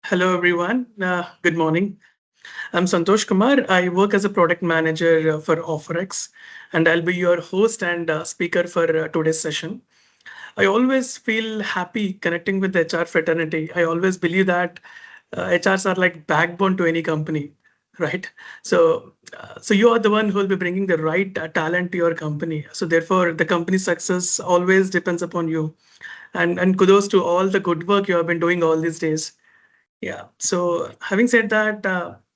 Hello, everyone. Good morning. I'm Santosh Kumar. I work as a product manager for OfferX, and I'll be your host and speaker for today's session. I always feel happy connecting with the HR fraternity. I always believe that HRs are like backbone to any company, right? So you are the one who will be bringing the right talent to your company. So therefore, the company's success always depends upon you. And kudos to all the good work you have been doing all these days. Yeah. So having said that,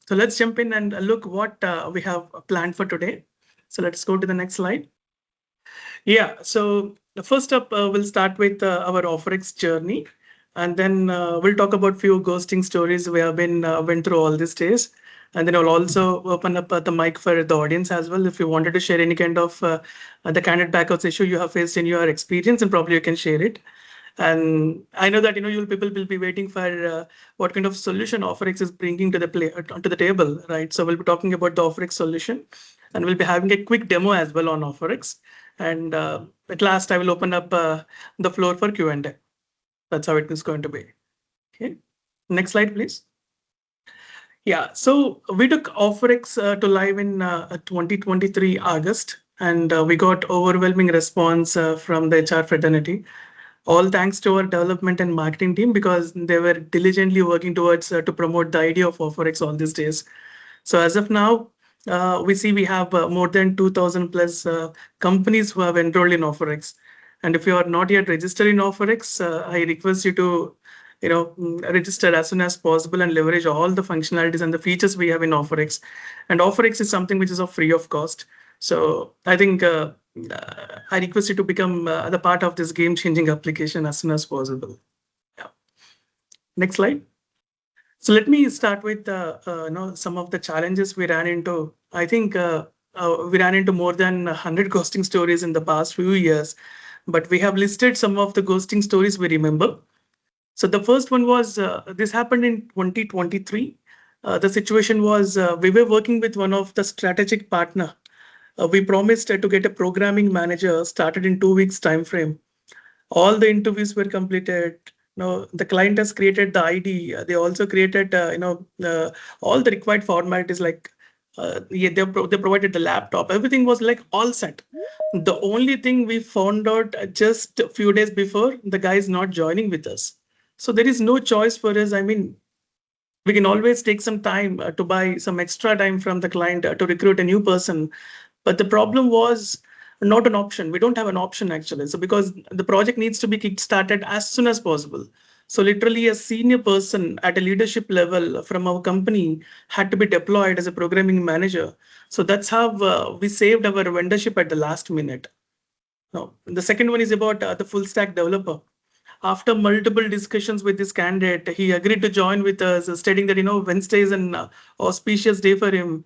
so let's jump in and look what we have planned for today. So let's go to the next slide. Yeah. So first up, we'll start with our Offerix journey, and then we'll talk about few ghosting stories we have been went through all these days. And then I'll also open up the mic for the audience as well. If you wanted to share any kind of the candidate backouts issue you have faced in your experience, and probably you can share it. And I know that you people will be waiting for what kind of solution Offerix is bringing to the to the table, right? So we'll be talking about the Offerix solution, and we'll be having a quick demo as well on Offerix. And at last, I will open up the floor for Q&A. That's how it is going to be. Okay. Next slide, please. Yeah. So we took Offerix to live in 2023 August, and we got overwhelming response from the HR fraternity, all thanks to our development and marketing team, because they were diligently working towards to promote the idea of Offerx all these days. So as of now, we see we have more than 2,000 plus companies who have enrolled in Offerx. And if you are not yet registered in Offerx, I request you to register as soon as possible and leverage all the functionalities and the features we have in Offerx. And Offerx is something which is of free of cost. So I think I request you to become the part of this game-changing application as soon as possible. Yeah. Next slide. So let me start with some of the challenges we ran into. I think we ran into more than 100 ghosting stories in the past few years, but we have listed some of the ghosting stories we remember. So the first one was this happened in 2023. The situation was we were working with one of the strategic partner. We promised to get a programming manager started in 2 weeks time frame. All the interviews were completed. The client has created the ID. They also created all the required formalities, like yeah, they provided the laptop. Everything was like all set. The only thing we found out just a few days before, the guy is not joining with us. So there is no choice for us. I mean, we can always take some time to buy some extra time from the client to recruit a new person. But the problem was not an option. We don't have an option actually. So because the project needs to be kick-started as soon as possible. So literally a senior person at a leadership level from our company had to be deployed as a programming manager. So that's how we saved our vendorship at the last minute. Now, the second one is about the full stack developer. After multiple discussions with this candidate, he agreed to join with us, stating that Wednesday is an auspicious day for him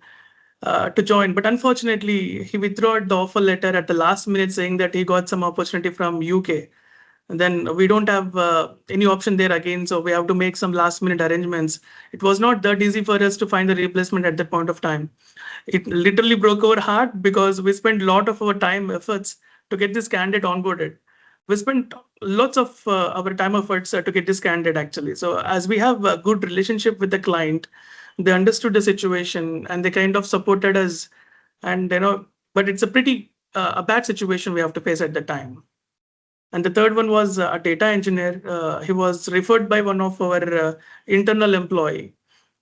to join. But unfortunately, he withdrew the offer letter at the last minute, saying that he got some opportunity from UK. And then we don't have any option there again, so we have to make some last minute arrangements. It was not that easy for us to find the replacement at that point of time. It literally broke our heart because we spent a lot of our time efforts to get this candidate onboarded. We spent lots of our time efforts to get this candidate actually. So as we have a good relationship with the client, they understood the situation and they kind of supported us. And but it's a pretty a bad situation we have to face at the time. And the third one was a data engineer. He was referred by one of our internal employee.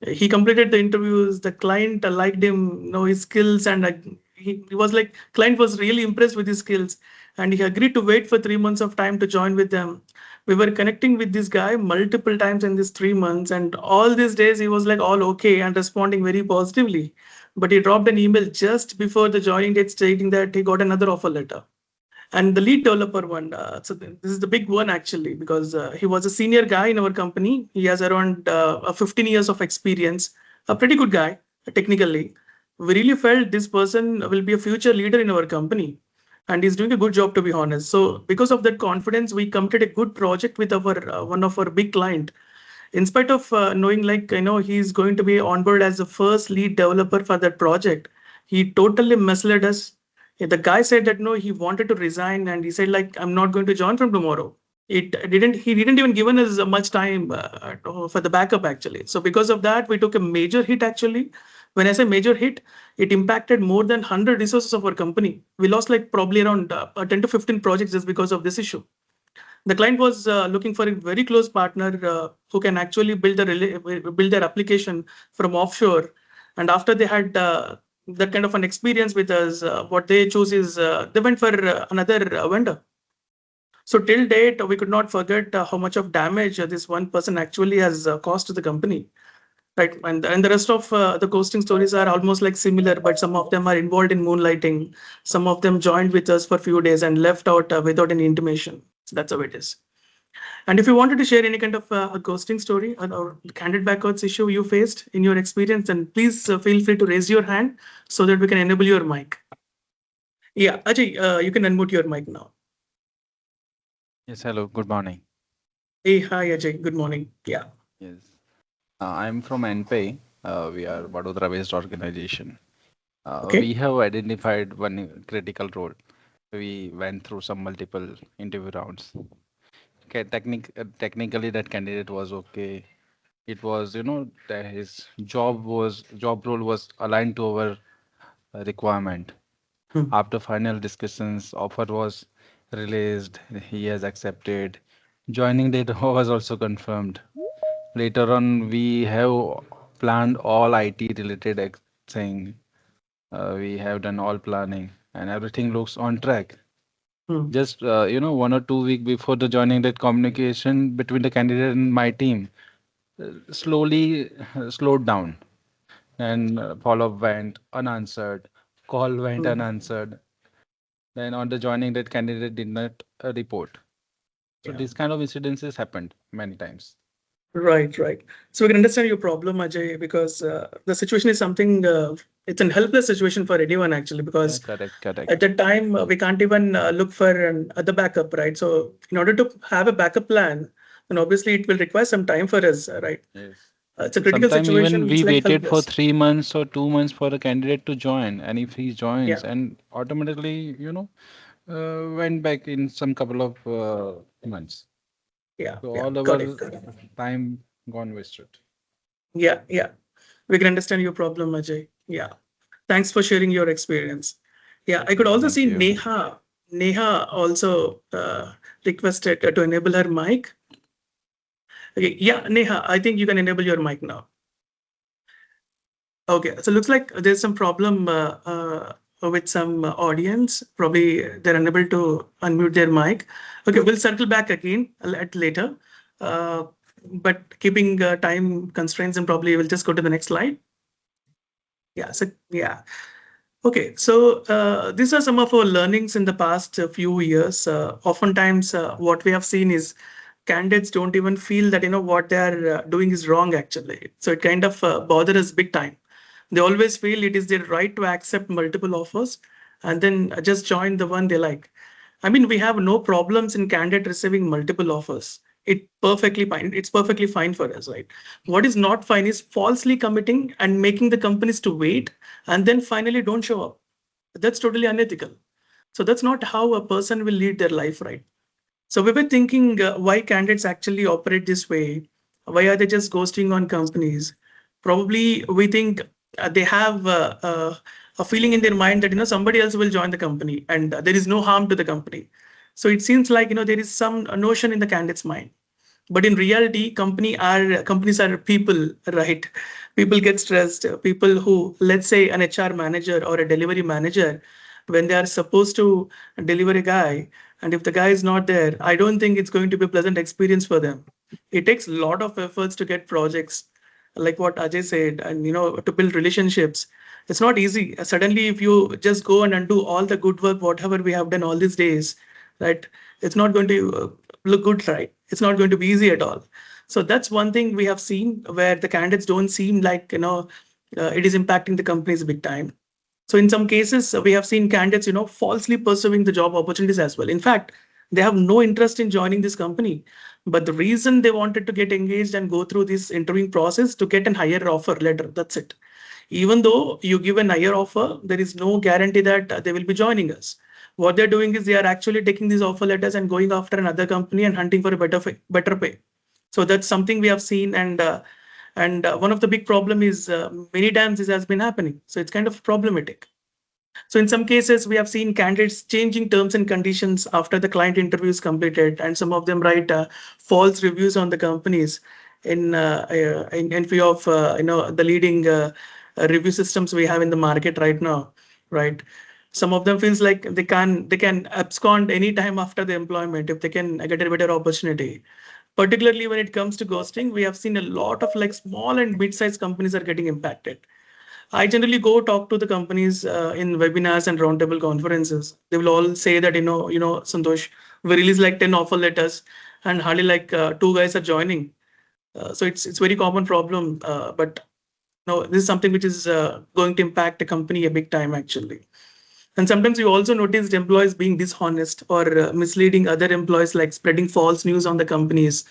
He completed the interviews. The client liked him, his skills, and he was like, client was really impressed with his skills, and he agreed to wait for 3 months of time to join with them. We were connecting with this guy multiple times in these 3 months, and all these days he was like all okay and responding very positively. But he dropped an email just before the joining date stating that he got another offer letter. And the lead developer one, so this is the big one actually, because he was a senior guy in our company. He has around 15 years of experience, a pretty good guy technically. We really felt this person will be a future leader in our company, and he's doing a good job, to be honest. So because of that confidence, we committed a good project with our one of our big client. In spite of knowing he's going to be on board as the first lead developer for that project, he totally misled us. The guy said that no, he wanted to resign, and he said like, I'm not going to join from tomorrow. he didn't even given us much time for the backup actually. So because of that, we took a major hit actually. When I say major hit, it impacted more than 100 resources of our company. We lost like probably around 10 to 15 projects just because of this issue. The client was looking for a very close partner who can actually build their application from offshore. And after they had that kind of an experience with us, what they choose is they went for another vendor. So till date, we could not forget how much of damage this one person actually has caused to the company. Right, and the rest of the ghosting stories are almost like similar, but some of them are involved in moonlighting. Some of them joined with us for a few days and left out without any intimation. So that's how it is. And if you wanted to share any kind of a ghosting story or candid backwards issue you faced in your experience, then please feel free to raise your hand so that we can enable your mic. Yeah, Ajay, you can unmute your mic now. Yes, hello, good morning. Hey, hi Ajay, good morning. Yeah. Yes, I'm from NPay. We are Vadodara-based organization. Okay. We have identified one critical role. We went through some multiple interview rounds. Okay, technically that candidate was okay. It was, that his job role was aligned to our requirement. After final discussions, offer was released. He has accepted. Joining date was also confirmed. Later on, we have planned all IT related thing. We have done all planning and everything looks on track. Just 1 or 2 weeks before the joining date, communication between the candidate and my team slowly slowed down, and follow-up went unanswered, call went unanswered. Then on the joining date, candidate did not report. So these kind of incidences happened many times. Right, right. So we can understand your problem, Ajay, because the situation is something, it's a helpless situation for anyone actually, because Correct. at that time we can't even look for an other backup, right? So in order to have a backup plan, then obviously it will require some time for us, right? Yes. It's a critical Sometimes even situation. It's we like waited for helpless. 3 months or 2 months for the candidate to join, and if he Yeah, joins, and automatically, went back in some couple of months. yeah, So yeah. all Got it, our got it. time gone wasted. Yeah, yeah. We can understand your problem, Ajay. Yeah. Thanks for sharing your experience. Yeah, I could also Thank see you. Neha also requested to enable her mic. Okay, yeah, Neha, I think you can enable your mic now. Okay, so looks like there's some problem with some audience. Probably they're unable to unmute their mic. Okay, we'll circle back again at later. Uh, but keeping time constraints, and probably we'll just go to the next slide. Yeah, so yeah. Okay, so these are some of our learnings in the past few years. Oftentimes, what we have seen is candidates don't even feel that what they are doing is wrong actually. So it kind of bothers us big time. They always feel it is their right to accept multiple offers and then just join the one they like. I mean, we have no problems in candidate receiving multiple offers. It's perfectly fine for us, right? What is not fine is falsely committing and making the companies to wait and then finally don't show up. That's totally unethical. So that's not how a person will lead their life, right? So we were thinking why candidates actually operate this way. Why are they just ghosting on companies? Probably we think they have a feeling in their mind that somebody else will join the company and there is no harm to the company. So it seems like there is some notion in the candidate's mind. But in reality, companies are people, right? People get stressed. People who, let's say, an HR manager or a delivery manager, when they are supposed to deliver a guy, and if the guy is not there, I don't think it's going to be a pleasant experience for them. It takes a lot of efforts to get projects, like what Ajay said, and to build relationships. It's not easy. Suddenly, if you just go and undo all the good work, whatever we have done all these days, right? It's not going to look good, right? It's not going to be easy at all. So that's one thing we have seen where the candidates don't seem like it is impacting the companies big time. So in some cases, we have seen candidates, falsely pursuing the job opportunities as well. In fact, they have no interest in joining this company, but the reason they wanted to get engaged and go through this interviewing process to get an higher offer letter. That's it. Even though you give an higher offer, there is no guarantee that they will be joining us. what they're doing is they are actually taking these offer letters and going after another company and hunting for a better pay. So that's something we have seen, and one of the big problem is many times this has been happening. So it's kind of problematic. So in some cases, we have seen candidates changing terms and conditions after the client interview is completed, and some of them write false reviews on the companies in view of the leading review systems we have in the market right now, right? Some of them feels like they can abscond any time after the employment if they can get a better opportunity. Particularly when it comes to ghosting, we have seen a lot of like small and mid-sized companies are getting impacted. I generally go talk to the companies in webinars and roundtable conferences. They will all say that, Santosh, we release like 10 offer letters and hardly like 2 guys are joining. So it's very common problem, but no, this is something which is going to impact a company a big time actually. And sometimes you also noticed employees being dishonest or misleading other employees, like spreading false news on the companies.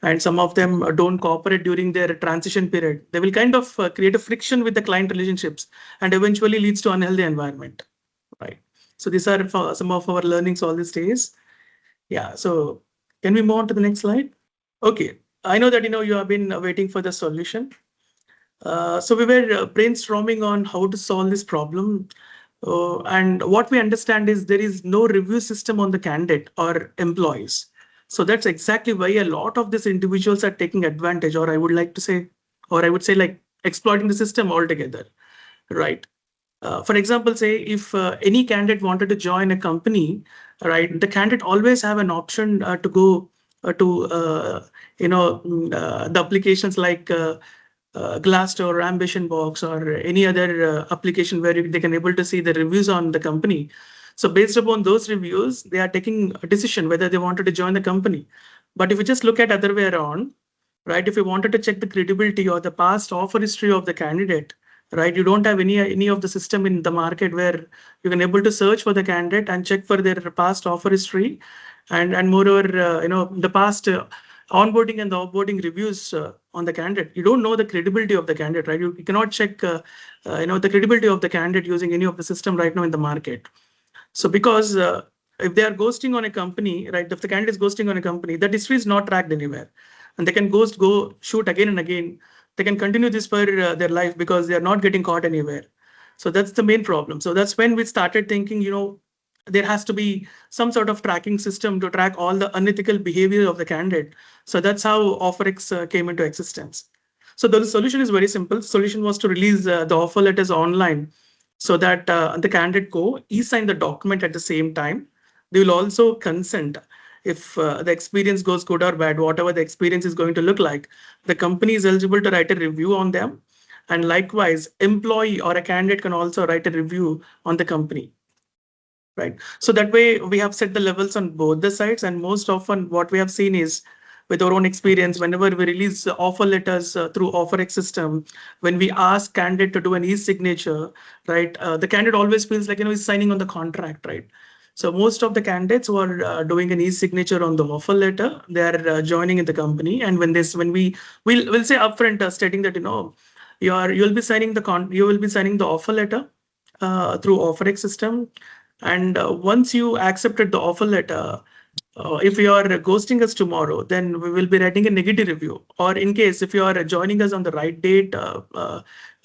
And some of them don't cooperate during their transition period. They will kind of create a friction with the client relationships and eventually leads to unhealthy environment, right? So these are some of our learnings all these days. Yeah, so can we move on to the next slide? Okay, I know that you have been waiting for the solution. So we were brainstorming on how to solve this problem. And what we understand is there is no review system on the candidate or employees. So that's exactly why a lot of these individuals are taking advantage, or I would say like exploiting the system altogether, right? For example, say if any candidate wanted to join a company, right, the candidate always have an option to go to the applications like Glassdoor, AmbitionBox, or any other application where they can able to see the reviews on the company. So based upon those reviews, they are taking a decision whether they wanted to join the company. But if you just look at other way around, right, if you wanted to check the credibility or the past offer history of the candidate, right, you don't have any of the system in the market where you can able to search for the candidate and check for their past offer history, and moreover, the past onboarding and the offboarding reviews on the candidate. You don't know the credibility of the candidate, right? You cannot check, the credibility of the candidate using any of the system right now in the market. So because if they are ghosting on a company, right, if the candidate is ghosting on a company, that history is not tracked anywhere. And they can go shoot again and again. They can continue this for their life because they are not getting caught anywhere. So that's the main problem. So that's when we started thinking, there has to be some sort of tracking system to track all the unethical behavior of the candidate. So that's how OfferX came into existence. So the solution is very simple. The solution was to release the offer letters online so that the candidate e-sign the document at the same time. They will also consent if the experience goes good or bad, whatever the experience is going to look like. The company is eligible to write a review on them. And likewise, employee or a candidate can also write a review on the company. Right. So that way we have set the levels on both the sides. And most often what we have seen is with our own experience, whenever we release offer letters through OfferX system, when we ask candidate to do an e-signature, right, the candidate always feels like, he's signing on the contract, right? So most of the candidates who are doing an e-signature on the offer letter, they are joining in the company. And we'll say upfront stating that, you'll be signing the offer letter through OfferX system. And once you accepted the offer letter, if you are ghosting us tomorrow, then we will be writing a negative review. Or in case if you are joining us on the right date,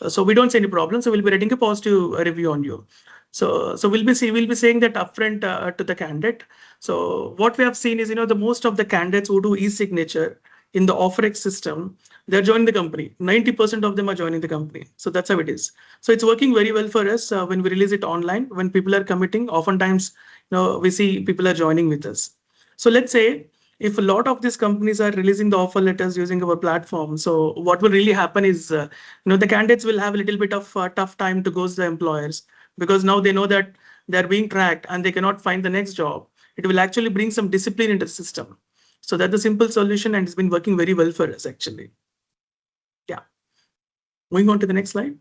so we don't see any problem. So we'll be writing a positive review on you. So we'll be saying that upfront to the candidate. So what we have seen is, the most of the candidates who do e-signature in the OfferX system, they're joining the company. 90% of them are joining the company. So that's how it is. So it's working very well for us when we release it online. When people are committing, oftentimes, we see people are joining with us. So let's say if a lot of these companies are releasing the offer letters using our platform, so what will really happen is, the candidates will have a little bit of tough time to ghost the employers, because now they know that they're being tracked and they cannot find the next job. It will actually bring some discipline into the system. So that's the simple solution, and it's been working very well for us actually. Yeah. Moving on to the next slide.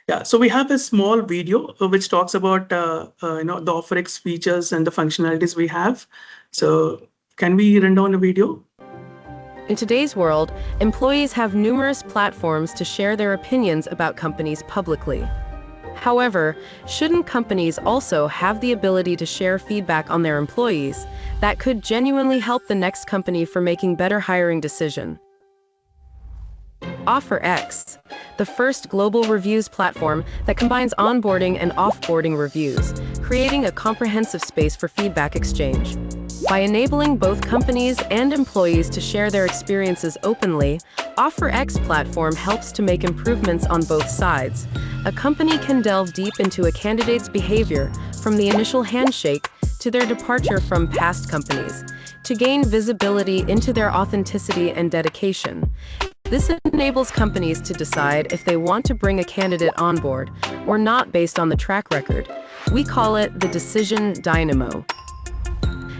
Yeah, so we have a small video which talks about the OfferX features and the functionalities we have. So can we run down a video? In today's world, employees have numerous platforms to share their opinions about companies publicly. However, shouldn't companies also have the ability to share feedback on their employees that could genuinely help the next company for making better hiring decision? OfferX, the first global reviews platform that combines onboarding and offboarding reviews, creating a comprehensive space for feedback exchange. By enabling both companies and employees to share their experiences openly, OfferX platform helps to make improvements on both sides. A company can delve deep into a candidate's behavior from the initial handshake to their departure from past companies to gain visibility into their authenticity and dedication. This enables companies to decide if they want to bring a candidate on board or not based on the track record. We call it the decision dynamo.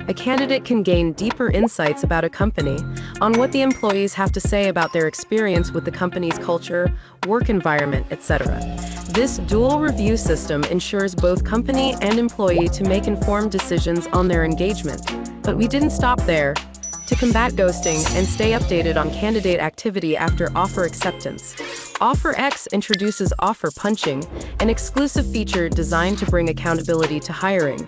A candidate can gain deeper insights about a company on what the employees have to say about their experience with the company's culture, work environment, etc. This dual review system ensures both company and employee to make informed decisions on their engagement. But we didn't stop there. To combat ghosting and stay updated on candidate activity after offer acceptance, OfferX introduces offer punching, an exclusive feature designed to bring accountability to hiring.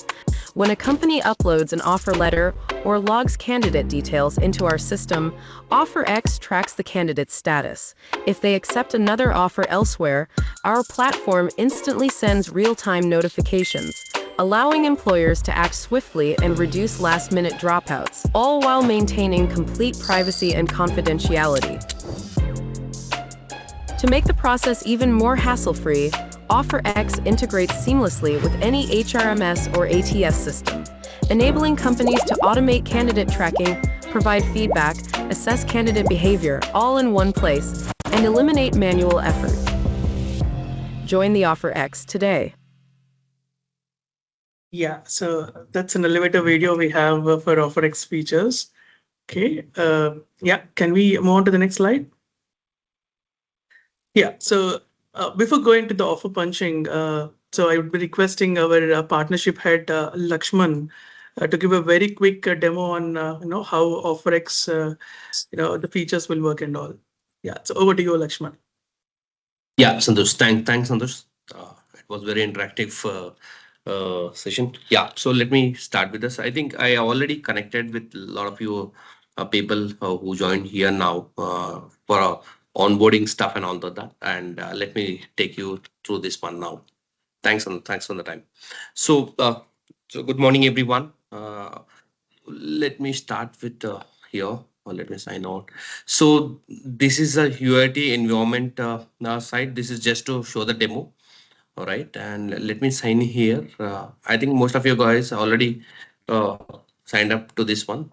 When a company uploads an offer letter or logs candidate details into our system, OfferX tracks the candidate's status. If they accept another offer elsewhere, our platform instantly sends real-time notifications, allowing employers to act swiftly and reduce last-minute dropouts, all while maintaining complete privacy and confidentiality. To make the process even more hassle-free, OfferX integrates seamlessly with any HRMS or ATS system, enabling companies to automate candidate tracking, provide feedback, assess candidate behavior, all in one place, and eliminate manual effort. Join the OfferX today. Yeah, so that's an elevator video we have for OfferX features. Okay, yeah, can we move on to the next slide? Yeah, so before going to the offer punching, so I would be requesting our partnership head, Lakshman, to give a very quick demo on how OfferX, the features will work and all. Yeah, so over to you, Lakshman. Yeah, Santosh, thanks, Santosh. It was very interactive session. Yeah, so let me start with this. I think I already connected with a lot of you people who joined here now for onboarding stuff and all of that. And let me take you through this one now. Thanks for the time. So good morning, everyone. Let me start with here. Or let me sign out. So this is a UAT environment site. This is just to show the demo. All right, and let me sign here. I think most of you guys already signed up to this one.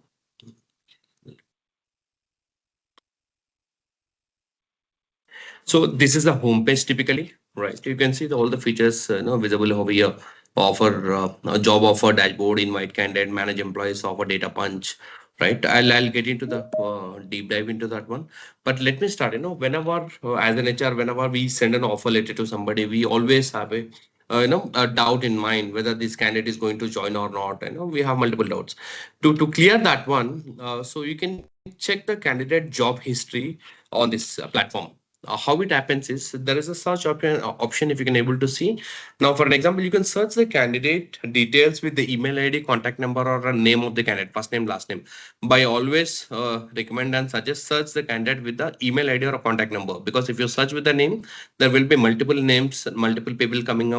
So this is the homepage typically, right? You can see all the features visible over here. Offer, job offer, dashboard, invite candidate, manage employees, offer data punch, right? I'll get into the deep dive into that one. But let me start. Whenever as an HR, whenever we send an offer letter to somebody, we always have a doubt in mind whether this candidate is going to join or not. We have multiple doubts. To clear that one, so you can check the candidate job history on this platform. How it happens is there is a search option if you can able to see. Now, for an example, you can search the candidate details with the email ID, contact number, or a name of the candidate, first name, last name. By always recommend and suggest search the candidate with the email ID or a contact number, because if you search with the name, there will be multiple names, multiple people coming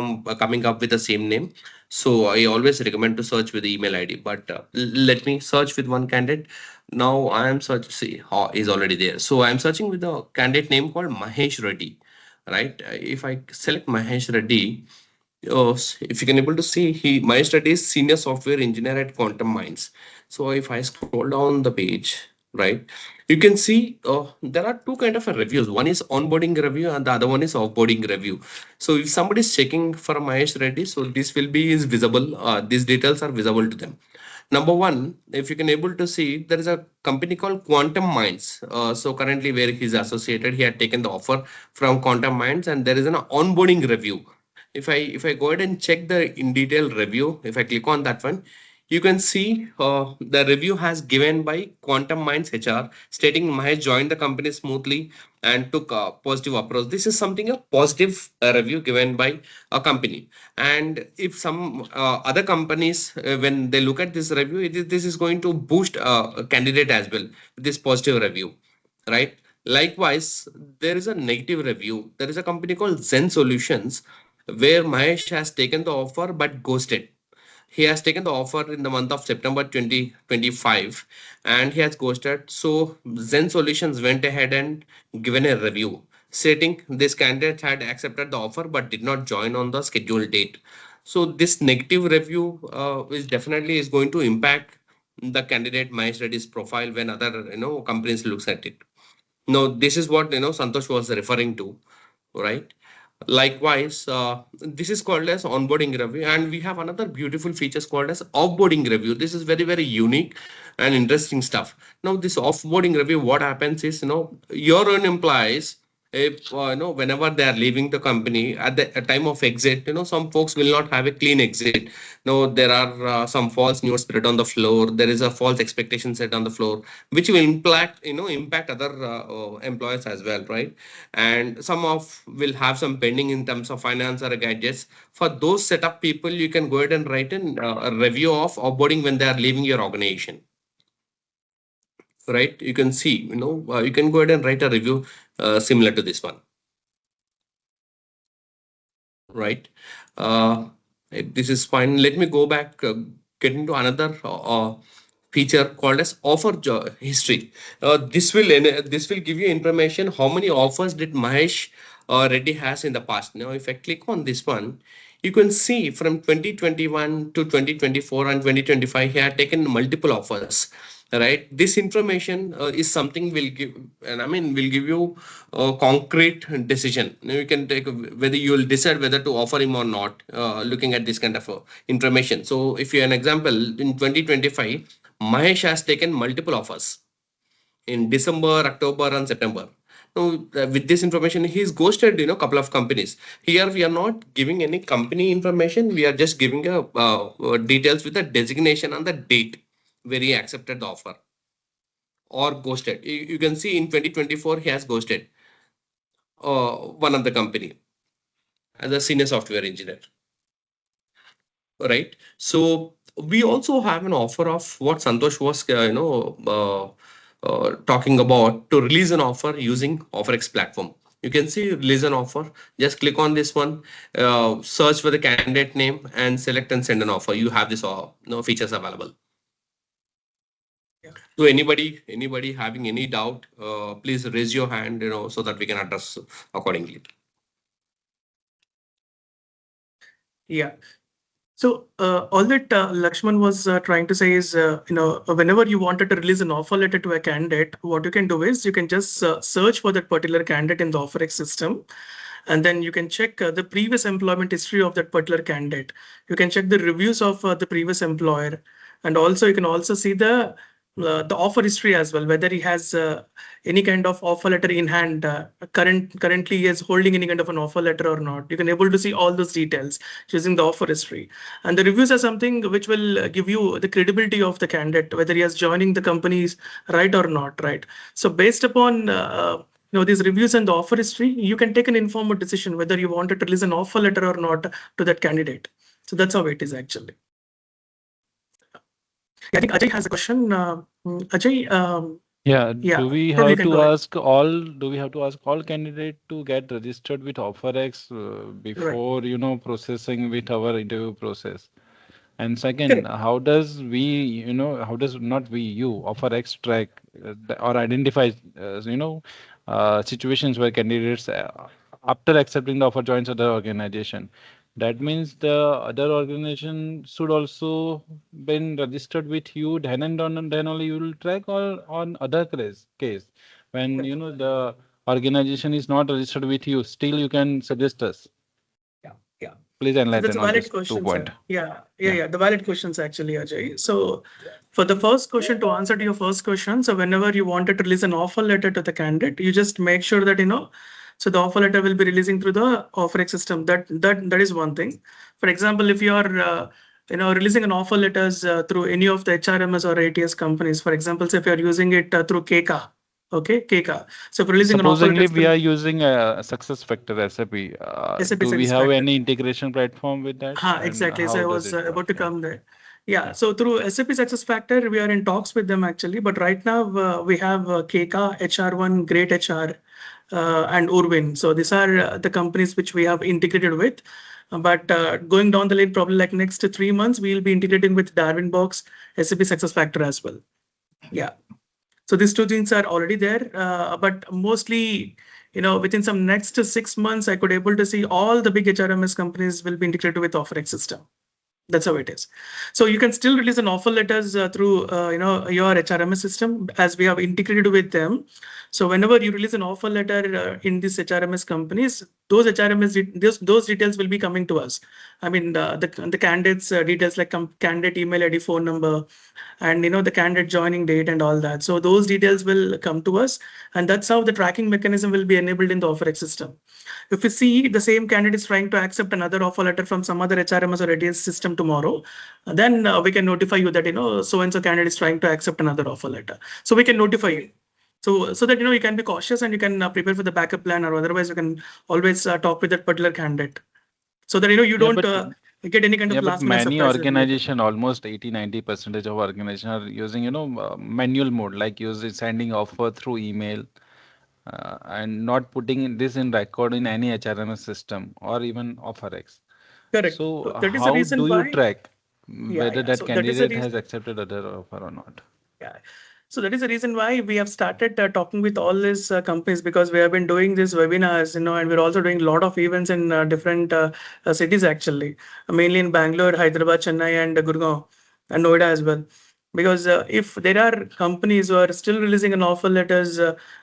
up with the same name. So I always recommend to search with the email ID. But let me search with one candidate. Now I am searching, see, is already there. So I'm searching with a candidate name called Mahesh Reddy, right? If I select Mahesh Reddy, if you can able to see, Mahesh Reddy is senior software engineer at Quantum Minds. So if I scroll down the page, right, you can see there are two kind of reviews. One is onboarding review and the other one is offboarding review. So if somebody is checking for a Mahesh Reddy, so this will be is visible. These details are visible to them. Number one, if you can able to see, there is a company called Quantum Minds. So currently where he's associated, he had taken the offer from Quantum Minds, and there is an onboarding review. If I go ahead and check the in detail review, if I click on that one, you can see the review has given by Quantum Minds HR stating Mahesh joined the company smoothly and took a positive approach. This is something a positive review given by a company. And if some other companies, when they look at this review, this is going to boost a candidate as well, this positive review, right? Likewise, there is a negative review. There is a company called Zen Solutions where Mahesh has taken the offer but ghosted. He has taken the offer in the month of September 2025 and he has ghosted. So Zen Solutions went ahead and given a review stating this candidate had accepted the offer but did not join on the scheduled date. So this negative review is definitely is going to impact the candidate Mahesh Reddy's profile when other companies looks at it. Now this is what Santosh was referring to, right? Likewise, this is called as onboarding review, and we have another beautiful features called as offboarding review. This is very, very unique and interesting stuff. Now, this offboarding review, what happens is, your own employees, if whenever they are leaving the company at the time of exit, some folks will not have a clean exit. No, there are some false news spread on the floor. There is a false expectation set on the floor, which will impact other employees as well, right? And some of will have some pending in terms of finance or gadgets. For those setup people, you can go ahead and write in a review of offboarding when they are leaving your organization, right? You can see, you can go ahead and write a review similar to this one, right? This is fine. Let me go back, get into another feature called as offer history. This will give you information how many offers did Mahesh Reddy has in the past. Now, if I click on this one, you can see from 2021 to 2024 and 2025, he had taken multiple offers. Right, this information is something will give, and will give you a concrete decision. You can take whether you will decide whether to offer him or not, looking at this kind of information. So, if you an example in 2025, Mahesh has taken multiple offers in December, October, and September. Now, with this information, he's ghosted, couple of companies. Here, we are not giving any company information. We are just giving details with the designation and the date where he accepted the offer or ghosted. You can see in 2024, he has ghosted one of the company as a senior software engineer, right? So we also have an offer of what Santosh was, talking about, to release an offer using OfferX platform. You can see release an offer. Just click on this one, search for the candidate name and select and send an offer. You have this features available. So anybody having any doubt, please raise your hand, so that we can address accordingly. Yeah. So all that Lakshman was trying to say is, whenever you wanted to release an offer letter to a candidate, what you can do is you can just search for that particular candidate in the OfferX system. And then you can check the previous employment history of that particular candidate. You can check the reviews of the previous employer. And also you can also see the offer history as well, whether he has any kind of offer letter in hand, currently he is holding any kind of an offer letter or not. You can able to see all those details using the offer history. And the reviews are something which will give you the credibility of the candidate, whether he is joining the companies right or not, right? So based upon these reviews and the offer history, you can take an informed decision whether you wanted to release an offer letter or not to that candidate. So that's how it is actually. I think Ajay has a question. Ajay. Do we have to ask all candidates to get registered with OfferX before processing with our interview process? And second, how does OfferX track or identify situations where candidates after accepting the offer joins other organization? That means the other organization should also been registered with you, then only you will track, or on other case when the organization is not registered with you, still you can suggest us. Yeah. Please enlighten on this 2 point. Yeah. The valid questions actually, Ajay. So for the first question, to answer to your first question, so whenever you wanted to release an offer letter to the candidate, you just make sure that so the offer letter will be releasing through the OfferX system. That is one thing. For example, if you are releasing an offer letters through any of the HRMS or ATS companies. For example, say if you're using it through KEKA, okay, KEKA. So if releasing an offer Supposingly, letters we are through using a SuccessFactors SAP. SAP Do we have SuccessFactors. any integration platform with that? And Exactly. So how I does was it work? about to Yeah. come there. Yeah. So through SAP SuccessFactors, we are in talks with them actually. But right now we have KEKA, HR1, Great HR, and Urwin. So these are the companies which we have integrated with. But going down the lane, probably like next 3 months, we'll be integrating with Darwinbox, SAP SuccessFactors as well. Yeah. So these two things are already there, but mostly, within some next 6 months, I could able to see all the big HRMS companies will be integrated with OfferX system. That's how it is. So you can still release an offer letters through your HRMS system as we have integrated with them. So whenever you release an offer letter in these HRMS companies, those those details will be coming to us. I mean the candidates details like candidate email ID, phone number, and the candidate joining date and all that. So those details will come to us, and that's how the tracking mechanism will be enabled in the OfferX system. If you see the same candidate is trying to accept another offer letter from some other HRMS or ATS system tomorrow, then we can notify you that so and so candidate is trying to accept another offer letter. So we can notify you. So that you can be cautious and you can prepare for the backup plan, or otherwise you can always talk with that particular candidate, so that you don't get any kind of last minute many surprises. organization, almost 80-90% of organization are using manual mode, like sending offer through email, and not putting this in record in any HRMS system or even OfferX. Correct. So that is the how reason do why you track whether that So that is the candidate has reason. accepted other offer or not? Yeah. So that is the reason why we have started talking with all these companies, because we have been doing these webinars, and we're also doing a lot of events in different cities actually, mainly in Bangalore, Hyderabad, Chennai, and Gurgaon, and Noida as well. Because if there are companies who are still releasing an offer letters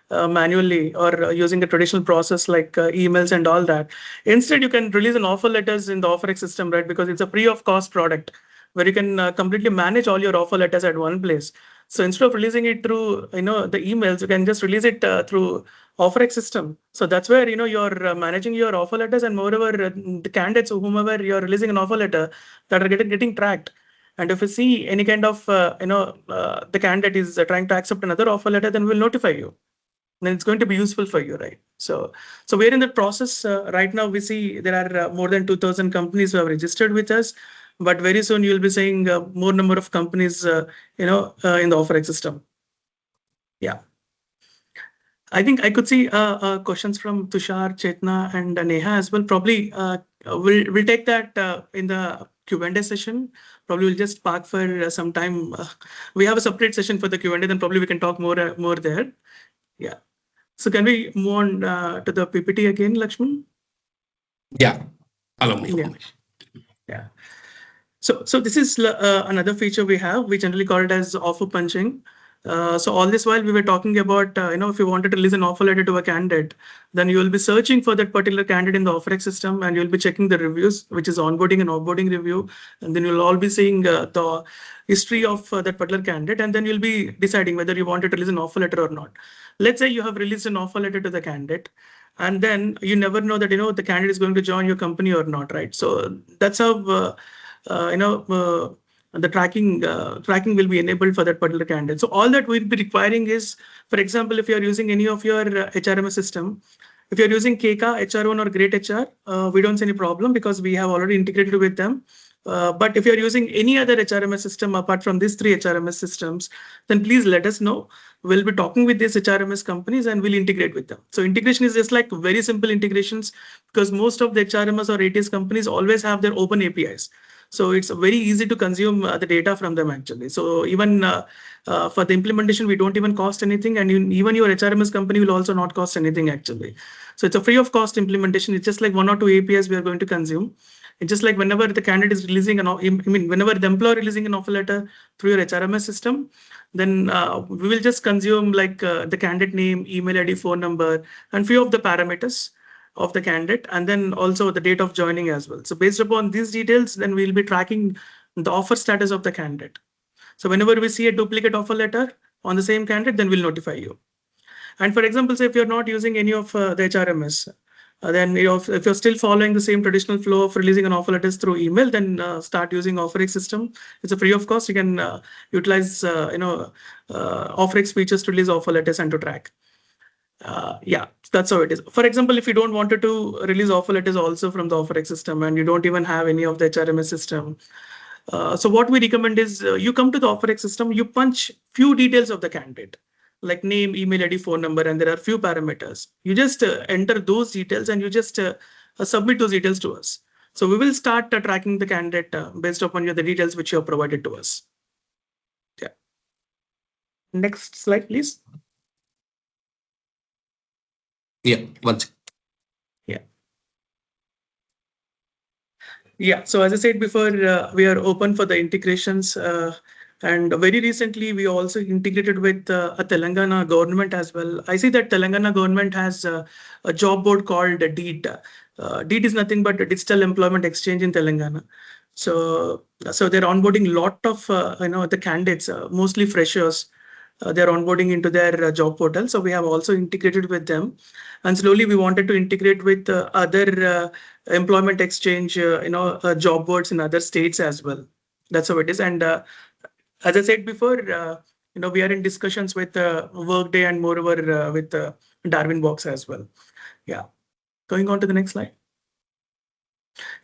manually, or using a traditional process like emails and all that, instead you can release an offer letters in the OfferX system, right? Because it's a free of cost product where you can completely manage all your offer letters at one place. So instead of releasing it through the emails, you can just release it through OfferX system. So that's where you're managing your offer letters, and moreover the candidates, whomever you're releasing an offer letter, that are getting tracked. And if you see any kind of the candidate is trying to accept another offer letter, then we'll notify you. Then it's going to be useful for you, right? So we're in the process right now. We see there are more than 2,000 companies who have registered with us. But very soon you'll be seeing more number of companies, in the OfferX system. Yeah. I think I could see questions from Tushar, Chetna, and Neha as well. Probably we'll take that in the Q&A session. Probably we'll just park for some time. We have a separate session for the Q&A, then probably we can talk more there. Yeah. So can we move on to the PPT again, Lakshman? Yeah. Allow me. Yeah. So this is another feature we have. We generally call it as offer punching. So all this while we were talking about, if you wanted to release an offer letter to a candidate, then you will be searching for that particular candidate in the OfferX system, and you'll be checking the reviews, which is onboarding and offboarding review. And then you'll all be seeing the history of that particular candidate, and then you'll be deciding whether you wanted to release an offer letter or not. Let's say you have released an offer letter to the candidate, and then you never know that, the candidate is going to join your company or not, right? So that's how, the tracking will be enabled for that particular candidate. So all that we'll be requiring is, for example, if you're using any of your HRMS system, if you're using KEKA, HR1 or Great HR, we don't see any problem because we have already integrated with them. But if you're using any other HRMS system apart from these 3 HRMS systems, then please let us know. We'll be talking with these HRMS companies and we'll integrate with them. So integration is just like very simple integrations, because most of the HRMS or ATS companies always have their open APIs. So it's very easy to consume the data from them actually. So even for the implementation, we don't even cost anything, and even your HRMS company will also not cost anything actually. So it's a free of cost implementation. It's just like 1 or 2 APIs we are going to consume. It's just like whenever the candidate is releasing whenever the employer releasing an offer letter through your HRMS system, then we will just consume like the candidate name, email ID, phone number, and few of the parameters of the candidate, and then also the date of joining as well. So based upon these details, then we'll be tracking the offer status of the candidate. So whenever we see a duplicate offer letter on the same candidate, then we'll notify you. And for example, say if you're not using any of the HRMS, Then if you're still following the same traditional flow of releasing an offer letters through email, then start using OfferX system. It's a free of cost. You can utilize OfferX features to release offer letters and to track. Yeah, that's how it is. For example, if you don't wanted to release offer letters also from the OfferX system and you don't even have any of the HRMS system, so what we recommend is you come to the OfferX system, you punch few details of the candidate, like name, email ID, phone number, and there are few parameters. You just enter those details and you just submit those details to us. So we will start tracking the candidate based upon the details which you have provided to us. Yeah. Next slide, please. Yeah, once. Yeah, so as I said before, we are open for the integrations. And very recently, we also integrated with a Telangana government as well. I see that Telangana government has a job board called DEET. DEET is nothing but a Digital Employment Exchange in Telangana. So they're onboarding a lot of the candidates, mostly freshers. They're onboarding into their job portal. So we have also integrated with them, and slowly we wanted to integrate with other employment exchange, job boards in other states as well. That's how it is. And as I said before, we are in discussions with Workday and moreover with Darwinbox as well. Yeah. Going on to the next slide.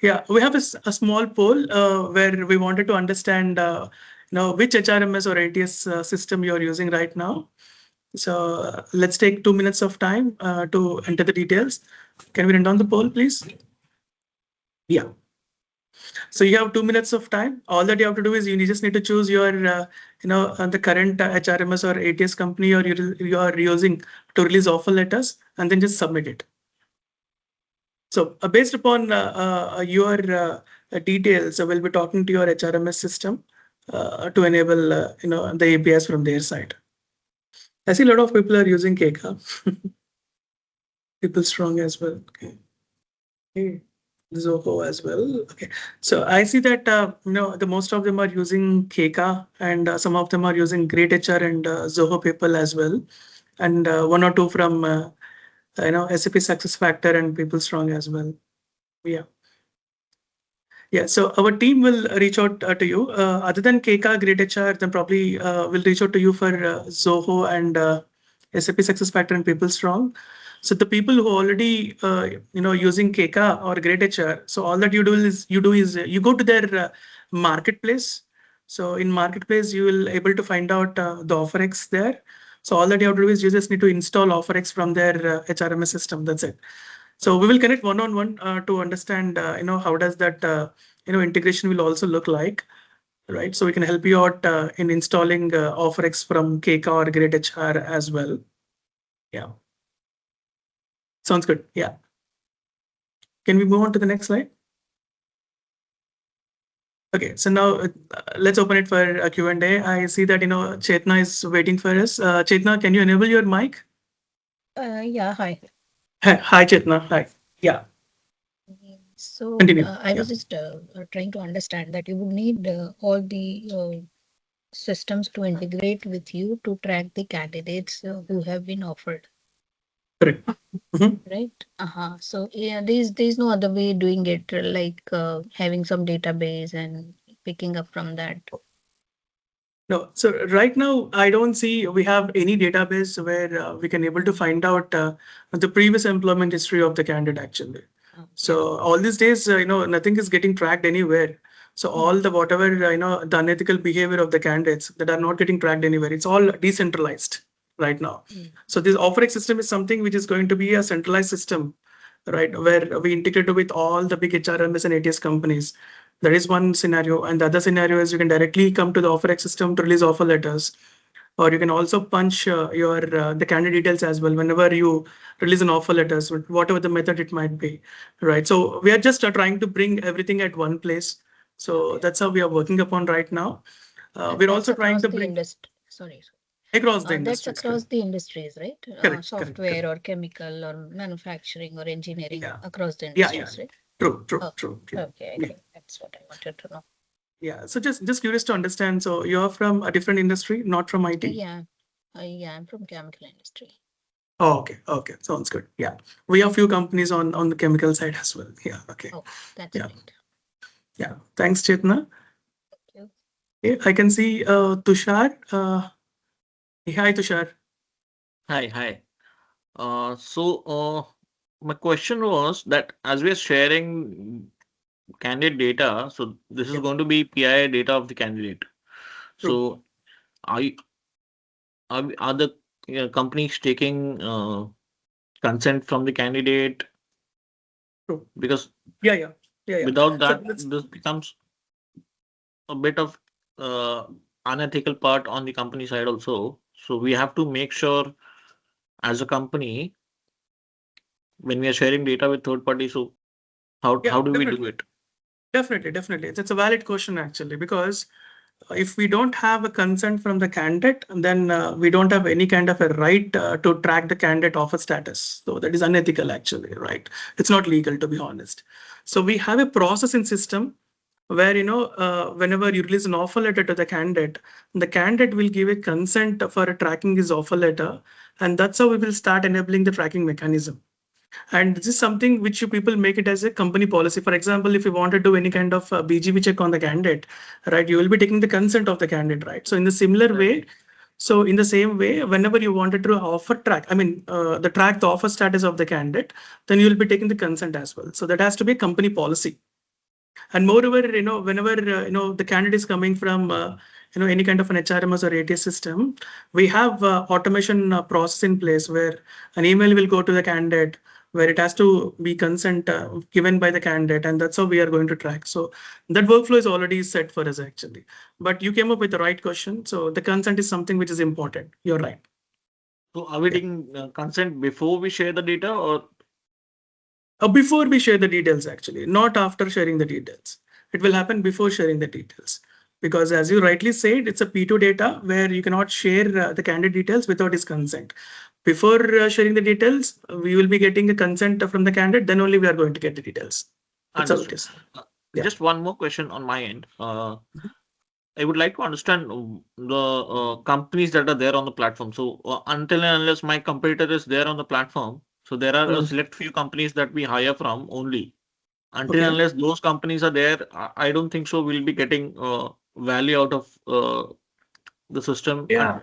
Yeah, we have a small poll where we wanted to understand which HRMS or ATS system you're using right now. So let's take 2 minutes of time to enter the details. Can we run down the poll, please? Yeah. So you have 2 minutes of time. All that you have to do is you just need to choose your, the current HRMS or ATS company or you are using to release offer letters, and then just submit it. So based upon your details, we'll be talking to your HRMS system to enable the APIs from their side. I see a lot of people are using Keka. PeopleStrong as well. Okay. Zoho as well. Okay. So I see that the most of them are using Keka and some of them are using GreatHR and Zoho People as well, and one or two from SAP SuccessFactors and PeopleStrong as well. Yeah. Yeah, so our team will reach out to you. Other than Keka, GreatHR, then probably will reach out to you for Zoho and SAP SuccessFactors and PeopleStrong. So the people who already using Keka or GreatHR, so all that you do is you go to their marketplace. So in marketplace, you will able to find out the OfferX there. So all that you have to do is you just need to install OfferX from their HRMS system. That's it. So we will connect one-on-one to understand, how does that, integration will also look like, right? So we can help you out in installing OfferX from Keka or GreatHR as well. Yeah. Sounds good. Yeah. Can we move on to the next slide? Okay, so now let's open it for a Q&A. I see that, Chetna is waiting for us. Chetna, can you enable your mic? Yeah, hi. Hi, Chetna. Hi. Yeah. So Continue. I was just trying to understand that you would need all the systems to integrate with you to track the candidates who have been offered, Correct. right? So yeah, there's no other way doing it, like having some database and picking up from that. No, so right now I don't see we have any database where we can able to find out the previous employment history of the candidate actually. So all these days, nothing is getting tracked anywhere. So all the whatever the unethical behavior of the candidates that are not getting tracked anywhere, it's all decentralized right now. So this OfferX system is something which is going to be a centralized system, right, where we integrate with all the big HRMS and ATS companies. That is one scenario, and the other scenario is you can directly come to the OfferX system to release offer letters, or you can also punch your the candidate details as well whenever you release an offer letters, whatever the method it might be, right? So we are just trying to bring everything at one place. So that's how we are working upon right now. We're also trying to bring across the industries. That's across the industries, right? Correct, software correct. or chemical or manufacturing or engineering across the Yeah, industries, right? True. Okay, I think that's what I wanted to know. Yeah, so just curious to understand. So you're from a different industry, not from IT? Yeah, I'm from chemical industry. Oh, okay, sounds good. Yeah, we have few companies on the chemical side as well. Yeah, okay. Oh, that's Yeah. great. Yeah, thanks, Chetna. Thank you. Okay, I can see Tushar. Hi, Tushar. Hi. My question was that as we are sharing candidate data, so this is Yeah. going to be PII data of the candidate. True. So are you, are the companies taking consent from the candidate? True. Because Yeah. without So that, let's this becomes a bit of uh, unethical part on the company side also. So we have to make sure as a company when we are sharing data with third parties. So how do we do definitely. it? Definitely. It's a valid question actually, because if we don't have a consent from the candidate, then we don't have any kind of a right to track the candidate offer status. So that is unethical actually, right? It's not legal, to be honest. So we have a process in system where, whenever you release an offer letter to the candidate will give a consent for tracking his offer letter. And that's how we will start enabling the tracking mechanism. And this is something which you people make it as a company policy. For example, if you want to do any kind of BGV check on the candidate, right, you will be taking the consent of the candidate, right? So in the similar way, so in the same way, whenever you wanted to offer track, the track the offer status of the candidate, then you will be taking the consent as well. So that has to be a company policy. And moreover, whenever the candidate is coming from any kind of an HRMS or ATS system, we have automation process in place where an email will go to the candidate where it has to be consent given by the candidate, and that's how we are going to track. So that workflow is already set for us actually. But you came up with the right question. So the consent is something which is important. You're right. So are we Yeah. taking consent before we share the data, or Before we share the details, actually, not after sharing the details. It will happen before sharing the details. Because as you rightly said, it's a P2 data where you cannot share the candidate details without his consent. Before sharing the details, we will be getting a consent from the candidate, then only we are going to get the details. That's how it understood? is. Yeah. Just one more question on my end. I would like to understand the companies that are there on the platform. So until and unless my competitor is there on the platform, so there are a select few companies that we hire from only. Until Okay. unless those companies are there, I don't think so. We'll be getting value out of the system. Yeah.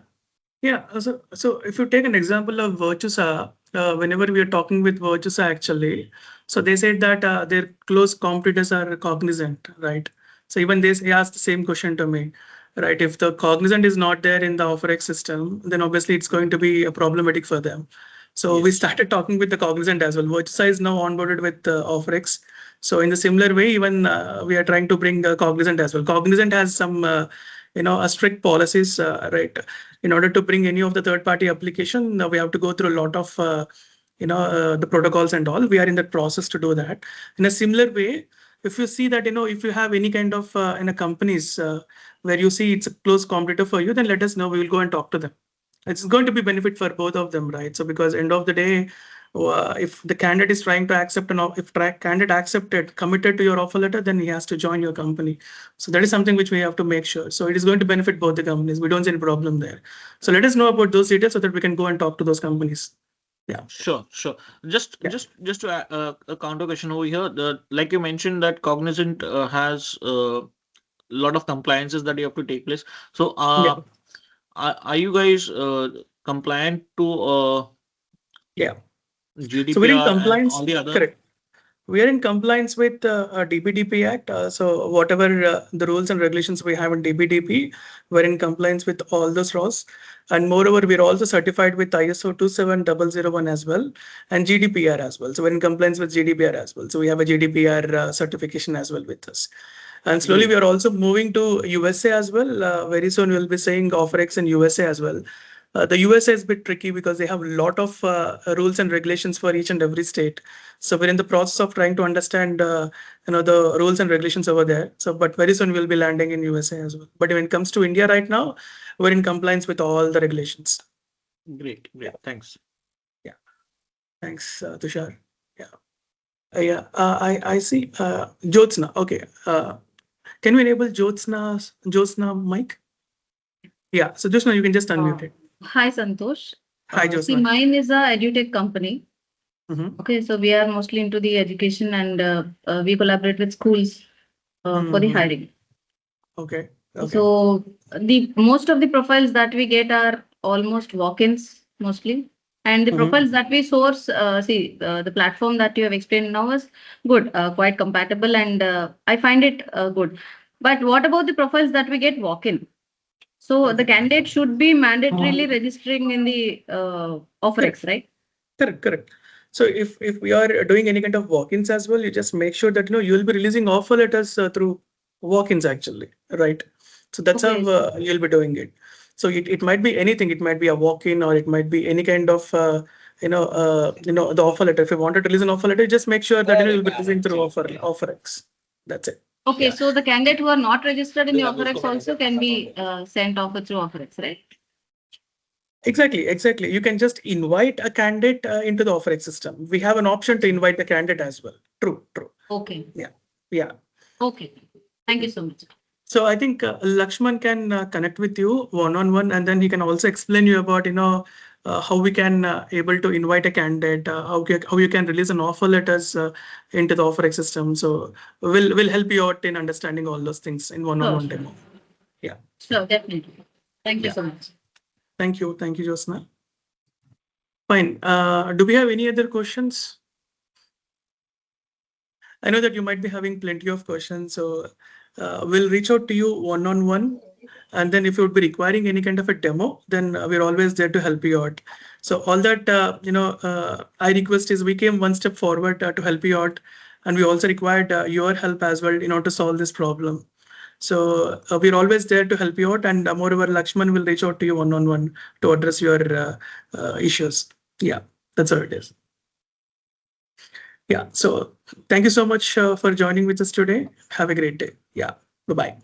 Yeah. So if you take an example of Virtusa, whenever we are talking with Virtusa, actually, so they said that their close competitors are Cognizant, right? So even they asked the same question to me, right? If the Cognizant is not there in the OfferX system, then obviously it's going to be problematic for them. So we Yes. started talking with the Cognizant as well. Virtusa is now onboarded with OfferX. So in the similar way, even we are trying to bring Cognizant as well. Cognizant has some, a strict policies, right? In order to bring any of the third-party application, we have to go through a lot of, the protocols and all. We are in the process to do that. In a similar way, if you see that, if you have any kind of in a companies where you see it's a close competitor for you, then let us know. We will go and talk to them. It's going to be benefit for both of them, right? So because end of the day, if the candidate is trying to accept candidate accepted, committed to your offer letter, then he has to join your company. So that is something which we have to make sure. So it is going to benefit both the companies. We don't see any problem there. So let us know about those details so that we can go and talk to those companies. Yeah. Sure. Just to a counter question over here. Like you mentioned that Cognizant has a lot of compliances that you have to take place. So Yeah. are you guys compliant to Yeah. So we're in GDPR and compliance. all the other? Correct. We are in compliance with DPDP Act. So whatever the rules and regulations we have in DPDP, we're in compliance with all those laws. And moreover, we're also certified with ISO 27001 as well and GDPR as well. So we're in compliance with GDPR as well. So we have a GDPR certification as well with us. And slowly we are also moving to USA as well. Very soon we'll be saying OfferX in USA as well. The USA is a bit tricky because they have a lot of rules and regulations for each and every state. So we're in the process of trying to understand, the rules and regulations over there. So, but very soon we'll be landing in USA as well. But when it comes to India right now, we're in compliance with all the regulations. Great. Thanks. Yeah. Thanks, Tushar. Yeah. I see. Jyotsna. Okay. Can we enable Jyotsna mic? Yeah. So Jyotsna, you can just unmute it. Hi, Santosh. Hi, See, Josna. mine is a edutech company. Mhm. Okay, so we are mostly into the education and we collaborate with schools for the Mhm. hiring. Okay. Okay. So the most of the profiles that we get are almost walk-ins mostly. And the Mhm. profiles that we source, the platform that you have explained now is good, quite compatible, and I find it good. But what about the profiles that we get walk-in? So the Okay. candidate should be mandatorily registering in the OfferX, right? Correct. Correct. So if we are doing any kind of walk-ins as well, you just make sure that you will be releasing offer letters through walk-ins actually, right? So that's Okay. how you'll be doing it. So it might be anything. It might be a walk-in, or it might be any kind of the offer letter. If you want to release an offer letter, just make sure that you'll be releasing through OfferX. That's it. Okay, Yeah. so the candidate who are not registered in the OfferX also can be sent offer through OfferX, right? Exactly. You can just invite a candidate into the OfferX system. We have an option to invite the candidate as well. True. Okay. Yeah. Okay. Thank you so much. So I think Lakshman can connect with you one-on-one, and then he can also explain you about how we can able to invite a candidate, how you can release an offer letters into the OfferX system. So we'll help you out in understanding all those things in one-on-one Sure. demo. Yeah. Sure, definitely. Thank you Yeah. so much. Thank you, Josna. Fine. Do we have any other questions? I know that you might be having plenty of questions, so we'll reach out to you one-on-one. And then if you would be requiring any kind of a demo, then we're always there to help you out. So all that, I request is we came one step forward to help you out. And we also required your help as well in order to solve this problem. So we're always there to help you out. And moreover, Lakshman will reach out to you one-on-one to address your issues. Yeah, that's how it is. Yeah, so thank you so much for joining with us today. Have a great day. Yeah, bye-bye.